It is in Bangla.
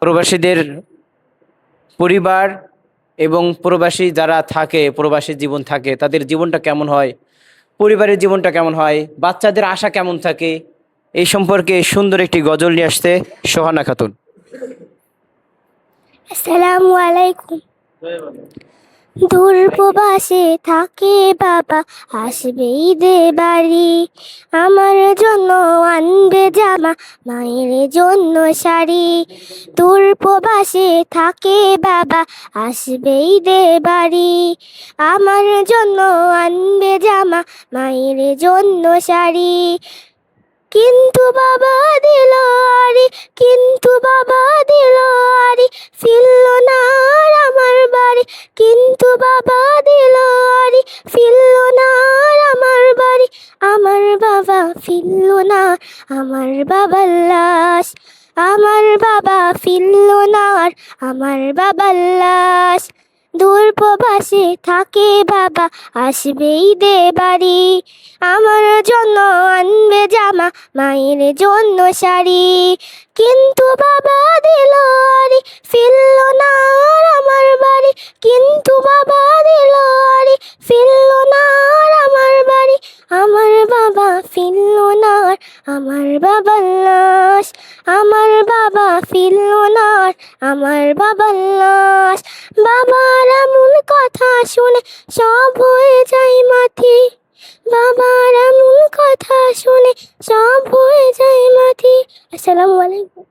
প্রবাসীদের পরিবার এবং প্রবাসী যারা থাকে, প্রবাসী জীবন থাকে, তাদের জীবনটা কেমন হয়, পরিবারের জীবনটা কেমন হয়, বাচ্চাদের আশা কেমন থাকে, এই সম্পর্কে সুন্দর একটি গজল নিয়ে আসছে সোহানা খাতুন। আসসালামু আলাইকুম। দূর প্রবাসে থাকে বাবা, আসবে ঈদে বাড়ি। আমার জন্য আনবে জামা, মায়ের জন্য শাড়ি। দূর প্রবাসে থাকে বাবা, আসবে ঈদে বাড়ি। আমার জন্য আনবে জামা, মায়ের জন্য শাড়ি। কিন্তু বাবা দিল আরি, কিন্তু বাবা দিল আরি, ফিরল না আর আমার বাড়ি। কিন্তু বাবা দিল আরি, ফিরল না আর আমার বাড়ি। আমার বাবা ফিরল না, আমার বাবার লাশ। আমার বাবা ফিরল না আর আমার বাবার লাশ। দূর প্রবাসে থাকে বাবা, আসবে ঈদে বাড়ি। আমার জন্য আনবে জামা, মায়ের জন্য শাড়ি। কিন্তু বাবা দিল আরি, ফিরল না আর আমার বাড়ি। কিন্তু বাবা দিল আরি, ফিরল না আর আমার বাড়ি। আমার বাবা ফিরল না আর আমার বাবার লাশ। আমার বাবা ফিরল না আর আমার বাবার লাশ। বাবার এমন কথা শুনে সব হয়ে যায় মাটি। বাবার এমন কথা শুনে সব হয়ে যায় মাটি। আসসালামু আলাইকুম।